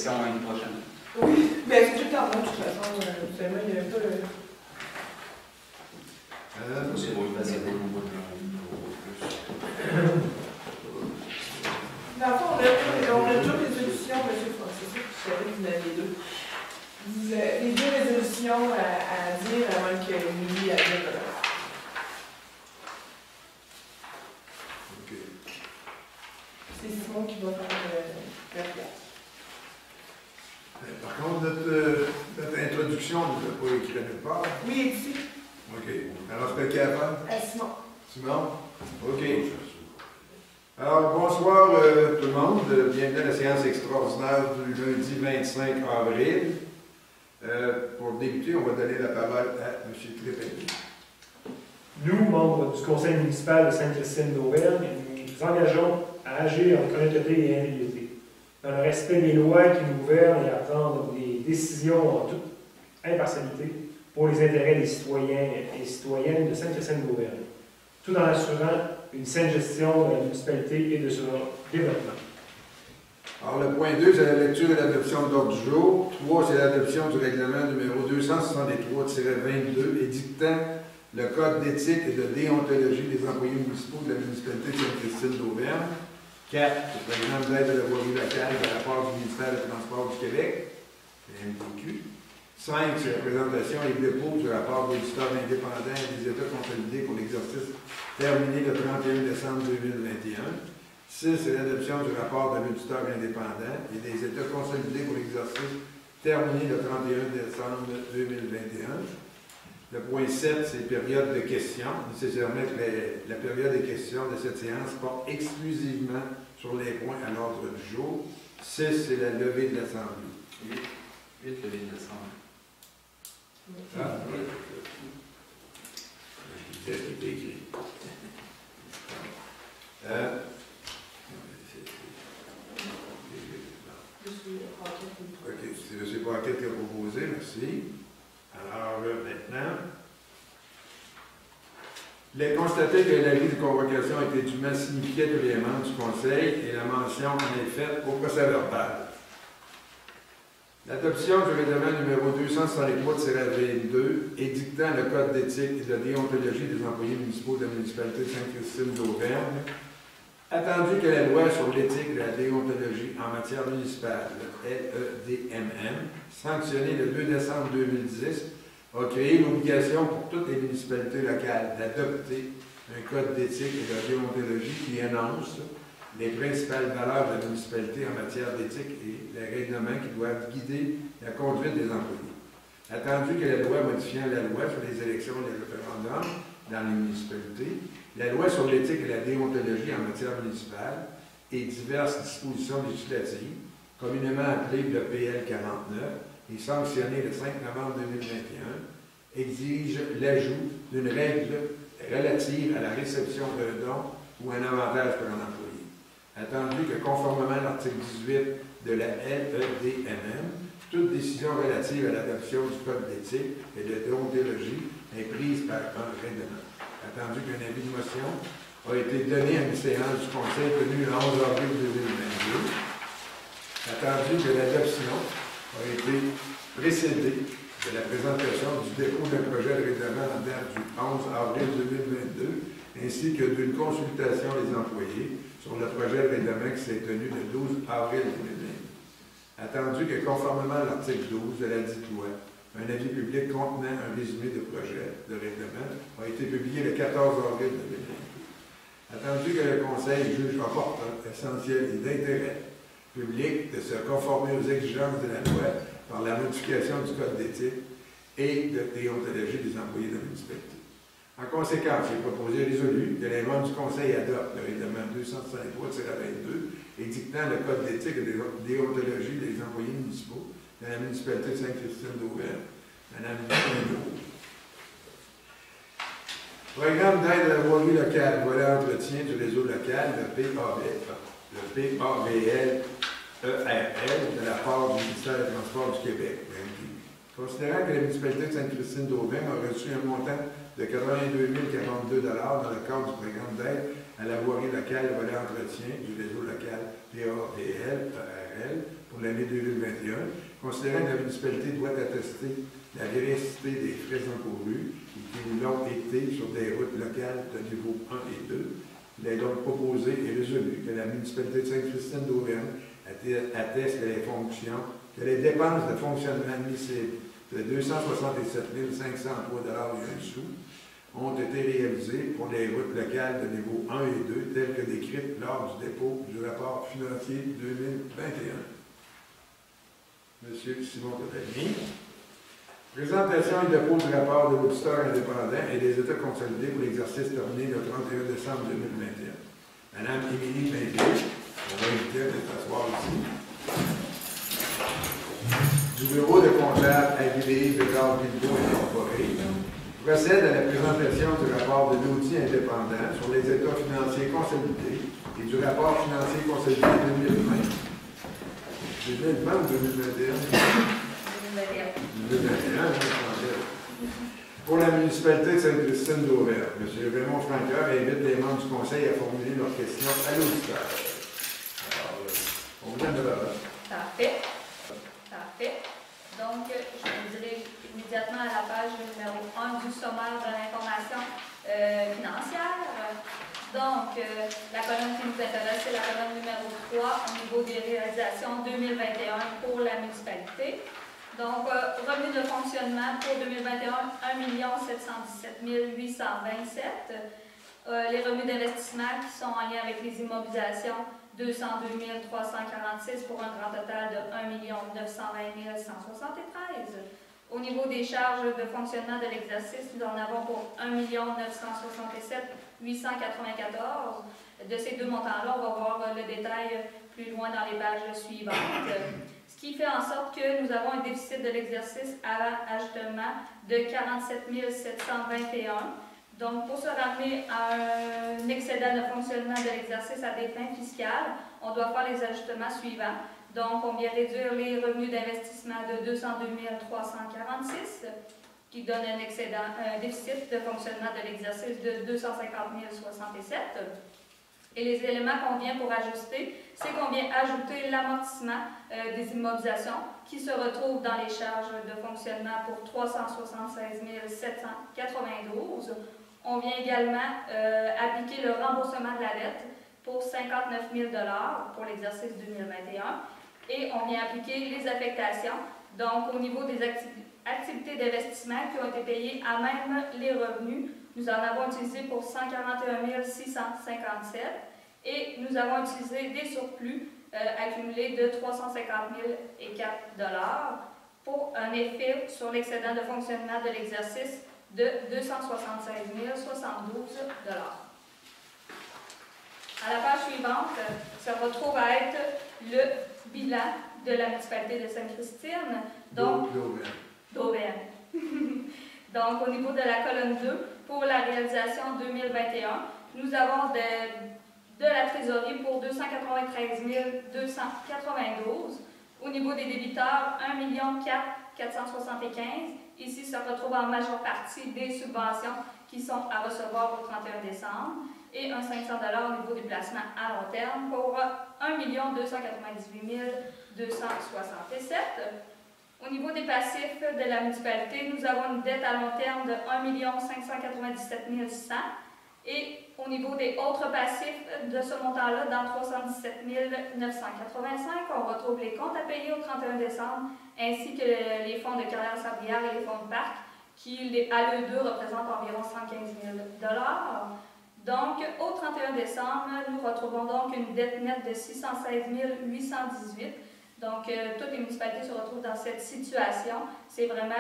session l'année prochaine. Oui, bien c'est tout le temps bon, de toute façon. Seulement, il n'y avait pas le... C'est bon, il passe à des Dans le fond, on a deux résolutions, M. Francis, je savais que vous en avez deux. Les deux résolutions à dire avant que Émilie arrive. OK. C'est Simon qui va faire la place. Par contre, notre introduction, on ne l'a pas écrit nulle part. Oui, ici. OK. Alors, c'est qui à faire? Simon. Simon? OK. Alors, bonsoir tout le monde. Bienvenue à la séance extraordinaire du lundi 25 avril. Pour débuter, on va donner la parole à M. Trépanier. Nous, membres du Conseil municipal de Sainte-Christine d'Auvergne, nous engageons à agir en honnêteté et intégrité, dans le respect des lois qui nous gouvernent et à prendre des décisions en toute impartialité pour les intérêts des citoyens et citoyennes de Sainte-Christine d'Auvergne, tout en assurant une saine gestion de la municipalité et de son développement. Alors, le point 2, c'est la lecture et l'adoption de l'ordre du jour. 3, c'est l'adoption du règlement numéro 263-22 édictant le code d'éthique et de déontologie des employés municipaux de la municipalité de Sainte-Christine d'Auvergne. 4, c'est le règlement d'aide de la voirie locale de la part du ministère des Transports du Québec, le MTQ. 5, c'est la présentation et le dépôt du rapport d'auditeur indépendant et des états consolidés pour l'exercice terminé le 31 décembre 2021. 6, c'est l'adoption du rapport de l'auditeur indépendant et des états consolidés pour l'exercice terminé le 31 décembre 2021. Le point 7, c'est période de questions. Nécessairement que la période de questions de cette séance porte exclusivement sur les points à l'ordre du jour. 6, c'est la levée de l'Assemblée. 8, levée de l'Assemblée. Ah, oui. C'est ce qui est écrit. OK, c'est M. Paquette qui a proposé, merci. Alors, maintenant, il est constaté que l'avis de convocation a été dûment signifié à tous les membres du Conseil et la mention en est faite au procès-verbal. L'adoption du règlement numéro 263-22 édictant le code d'éthique et de déontologie des employés municipaux de la municipalité de Sainte-Christine d'Auvergne, attendu que la loi sur l'éthique et la déontologie en matière municipale, le LEDMM, sanctionnée le 2 décembre 2010, a créé l'obligation pour toutes les municipalités locales d'adopter un code d'éthique et de déontologie qui énonce les principales valeurs de la municipalité en matière d'éthique et les règlements qui doivent guider la conduite des employés. Attendu que la loi modifiant la loi sur les élections et les référendums dans les municipalités, la loi sur l'éthique et la déontologie en matière municipale et diverses dispositions législatives, communément appelées le PL 49 et sanctionnées le 5 novembre 2021, exigent l'ajout d'une règle relative à la réception d'un don ou un avantage pour un employé. Attendu que, conformément à l'article 18 de la LEDMM, toute décision relative à l'adoption du code d'éthique et de déontologie est prise par un règlement. Attendu qu'un avis de motion a été donné à une séance du Conseil tenue le 11 avril 2022. Attendu que l'adoption a été précédée de la présentation du dépôt d'un projet de règlement en date du 11 avril 2022, ainsi que d'une consultation des employés sur le projet de règlement qui s'est tenu le 12 avril 2022. Attendu que, conformément à l'article 12 de la dite loi, un avis public contenant un résumé de projet de règlement a été publié le 14 avril 2022. Attendu que le Conseil juge opportun, essentiel et d'intérêt public de se conformer aux exigences de la loi par la modification du code d'éthique et de déontologie des employés de la municipalité. En conséquence, il est proposé résolu que les membres du Conseil adoptent le règlement 263-22 édictant le code d'éthique et de déontologie des employés municipaux de la municipalité de Sainte-Christine d'Auvergne. Madame Michel. Programme d'aide à la voirie locale, volet entretien du réseau local, le PAVL ERL de la part du ministère des Transports du Québec, le MTQ. Considérant que la municipalité de Sainte-Christine d'Auvergne a reçu un montant de 82 042 dans le cadre du programme d'aide à la voirie locale volet entretien du réseau local PAVL pour l'année 2021, considérant que la municipalité doit attester la véracité des frais encourus et qui l'ont été sur des routes locales de niveau 1 et 2. Il est donc proposé et résolu que la municipalité de Sainte-Christine-d'Auvergne atteste que les dépenses de fonctionnement admissibles de 267 503 ont été réalisées pour les routes locales de niveau 1 et 2, telles que décrites lors du dépôt du rapport financier 2021. Monsieur Simon Totani. Présentation et dépôt du rapport de l'auditeur indépendant et des états consolidés pour l'exercice terminé le 31 décembre 2021. Madame Émilie Bainville, on va éviter de s'asseoir ici. Du bureau de comptable Aguilé de Carl-Bilbo Incorporé, procède à la présentation du rapport de l'audit indépendant sur les états financiers consolidés et du rapport financier consolidé 2020. 2020 ou 2021? 2021, pour la municipalité de Sainte-Christine-d'Auvergne. M. Raymond Francoeur invite les membres du conseil à formuler leurs questions à l'auditeur. Alors, on vient de là. Parfait. Parfait. Donc, je vous dirige immédiatement à la page numéro 1 du sommaire de l'information financière. Donc, la colonne qui nous intéresse, c'est la colonne numéro 3 au niveau des réalisations 2021 pour la municipalité. Donc, revenus de fonctionnement pour 2021, 1 717 827. Les revenus d'investissement qui sont en lien avec les immobilisations, 202 346 pour un grand total de 1 920 173. Au niveau des charges de fonctionnement de l'exercice, nous en avons pour 1 967 894. De ces deux montants-là, on va voir le détail plus loin dans les pages suivantes. Ce qui fait en sorte que nous avons un déficit de l'exercice avant ajustement de 47 721. Donc, pour se ramener à un excédent de fonctionnement de l'exercice à des fins fiscales, on doit faire les ajustements suivants. Donc, on vient réduire les revenus d'investissement de 202 346, qui donne un déficit de fonctionnement de l'exercice de 250 067. Et les éléments qu'on vient pour ajuster, c'est qu'on vient ajouter l'amortissement des immobilisations qui se retrouvent dans les charges de fonctionnement pour 376 792. On vient également appliquer le remboursement de la dette pour 59 000 pour l'exercice 2021. Et on vient appliquer les affectations, donc au niveau des activités d'investissement qui ont été payées à même les revenus. Nous en avons utilisé pour 141 657 et nous avons utilisé des surplus accumulés de 350 004 pour un effet sur l'excédent de fonctionnement de l'exercice de 276 072 $. À la page suivante, ça retrouve à être le bilan de la municipalité de Sainte-Christine, donc d'Auvergne. Donc, au niveau de la colonne 2, pour la réalisation 2021, nous avons de la trésorerie pour 293 292. Au niveau des débiteurs, 1 475 000. Ici, ça retrouve en majeure partie des subventions qui sont à recevoir au 31 décembre et un 500 $ au niveau des placements à long terme pour 1 298 267. Au niveau des passifs de la municipalité, nous avons une dette à long terme de 1 597 100. Et au niveau des autres passifs de ce montant-là, dans 317 985, on retrouve les comptes à payer au 31 décembre, ainsi que les fonds de carrière sablière et les fonds de parc, qui, à eux deux, représentent environ 115 000 $. Donc, au 31 décembre, nous retrouvons donc une dette nette de 616 818. Donc, toutes les municipalités se retrouvent dans cette situation. C'est vraiment,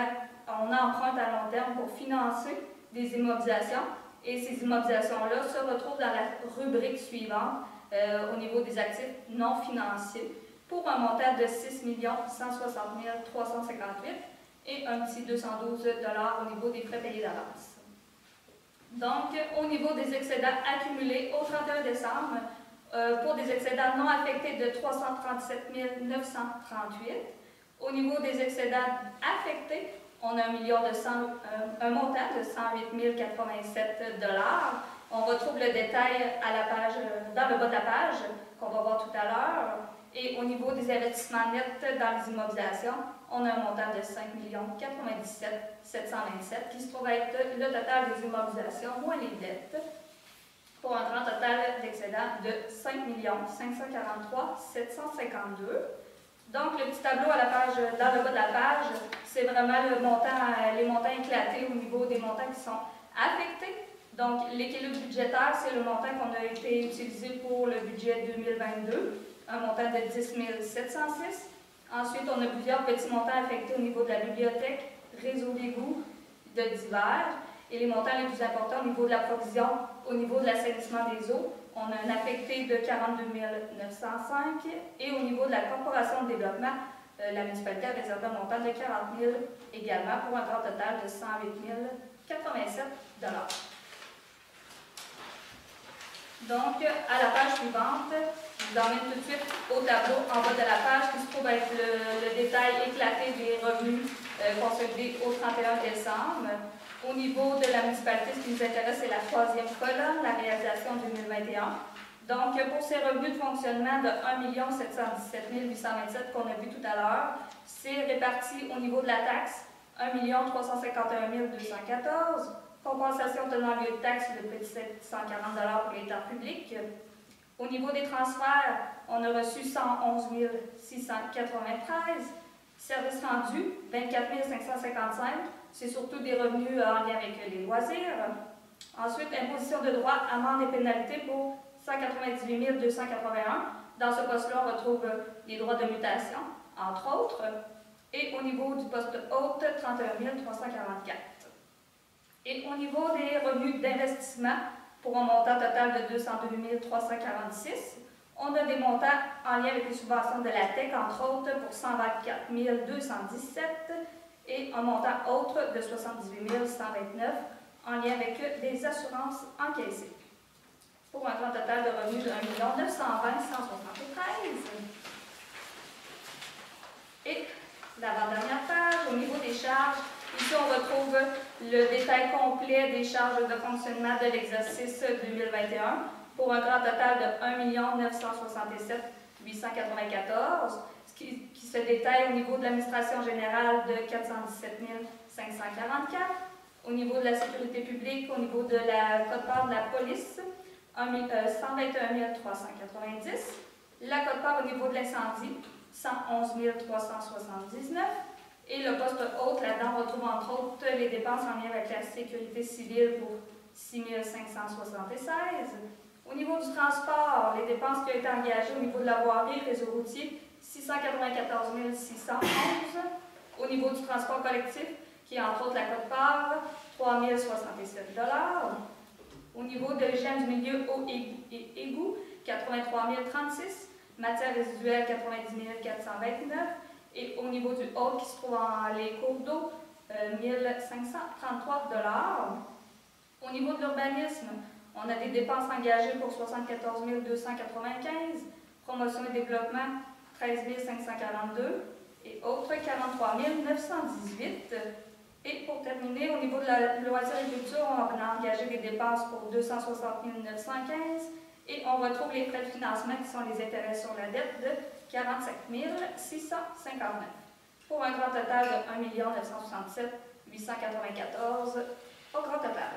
on emprunte à long terme pour financer des immobilisations. Et ces immobilisations-là se retrouvent dans la rubrique suivante au niveau des actifs non financiers pour un montant de 6 160 358 et un petit 212 $ au niveau des frais payés d'avance. Donc, au niveau des excédents accumulés au 31 décembre, pour des excédents non affectés de 337 938. Au niveau des excédents affectés, on a un montant de 108 087 $. On retrouve le détail à la page, dans le bas de la page, qu'on va voir tout à l'heure. Et au niveau des investissements nets dans les immobilisations, on a un montant de 5 097 727 qui se trouve être le total des immobilisations moins les dettes, pour un grand total d'excédent de 5 543 752. Donc, le petit tableau à la page, dans le bas de la page, c'est vraiment le montant, les montants éclatés au niveau des montants qui sont affectés. Donc, l'équilibre budgétaire, c'est le montant qu'on a été utilisé pour le budget 2022, un montant de 10 706. Ensuite, on a plusieurs petits montants affectés au niveau de la bibliothèque, réseau d'égout, de divers. Et les montants les plus importants au niveau de la provision, au niveau de l'assainissement des eaux, on a un affecté de 42 905. Et au niveau de la corporation de développement, la municipalité a réservé un montant de 40 000 également, pour un grand total de 108 087 $. Donc, à la page suivante, je vous emmène tout de suite au tableau en bas de la page qui se trouve être le détail éclaté des revenus consolidés au 31 décembre. Au niveau de la municipalité, ce qui nous intéresse, c'est la troisième colonne, la réalisation 2021. Donc, pour ces revenus de fonctionnement de 1 717 827 qu'on a vu tout à l'heure, c'est réparti au niveau de la taxe 1 351 214. Compensation tenant lieu de taxe de petit 740 $ pour les temps publics. Au niveau des transferts, on a reçu 111 693. Services rendus, 24 555. C'est surtout des revenus en lien avec les loisirs. Ensuite, imposition de droits, amendes et pénalités pour 198 281. Dans ce poste-là, on retrouve les droits de mutation, entre autres. Et au niveau du poste haute, 31 344. Et au niveau des revenus d'investissement, pour un montant total de 202 346, on a des montants en lien avec les subventions de la TEC, entre autres, pour 124 217, et un montant autre de 78 129 en lien avec des assurances encaissées, pour un grand total de revenus de 1 920 173. Et l'avant-dernière page, au niveau des charges, ici on retrouve le détail complet des charges de fonctionnement de l'exercice 2021 pour un grand total de 1 967 894, ce qui se détaille au niveau de l'administration générale de 417 544, au niveau de la sécurité publique, au niveau de la quote-part de la police, 121 390, la quote-part au niveau de l'incendie, 111 379, et le poste haute, là-dedans, on retrouve entre autres les dépenses en lien avec la sécurité civile pour 6 576. Au niveau du transport, les dépenses qui ont été engagées au niveau de la voirie, réseau routier, 694 611. Au niveau du transport collectif, qui est entre autres la quote-part, 3 067 $. Au niveau de l'hygiène du milieu, eau et égout, 83 036. Matières résiduelles, 90 429. Et au niveau du haut, qui se trouve en les cours d'eau, 1 533 $. Au niveau de l'urbanisme, on a des dépenses engagées pour 74 295, promotion et développement, 13 542, et autres, 43 918. Et pour terminer, au niveau de la loisir et culture, on a engagé des dépenses pour 260 915, et on retrouve les frais de financement qui sont les intérêts sur la dette de 47 659, pour un grand total de 1 967 894 au grand total.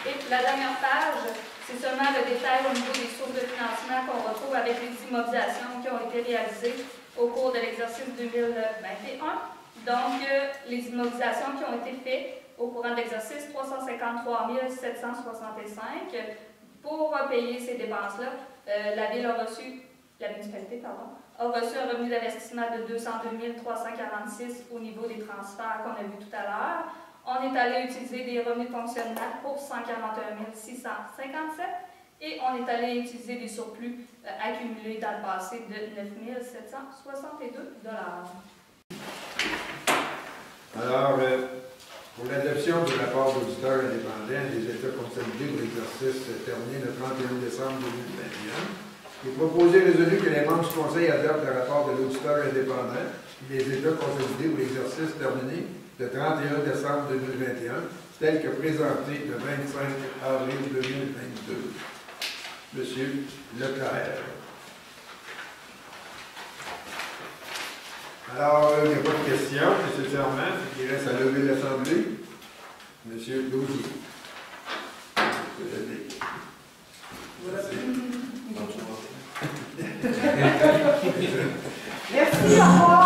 Et la dernière page, c'est seulement le détail au niveau des sources de financement qu'on retrouve avec les immobilisations qui ont été réalisées au cours de l'exercice 2021. Donc, les immobilisations qui ont été faites au courant de l'exercice, 353 765. Pour payer ces dépenses-là, la municipalité a reçu un revenu d'investissement de 202 346 au niveau des transferts qu'on a vu tout à l'heure. On est allé utiliser des revenus de fonctionnement pour 141 657 et on est allé utiliser des surplus accumulés dans le passé de 9 762 $. Alors, pour l'adoption du rapport d'auditeur indépendant des états consolidés de l'exercice terminé le 31 décembre 2021, il est proposé et résolu que les membres du Conseil adoptent le rapport de l'auditeur indépendant les états consolidés ou l'exercice terminé le 31 décembre 2021, tel que présenté le 25 avril 2022. Monsieur Leclerc. Alors, il n'y a pas de questions nécessairement. Il reste à lever l'Assemblée. Monsieur Laugier. Merci, au revoir.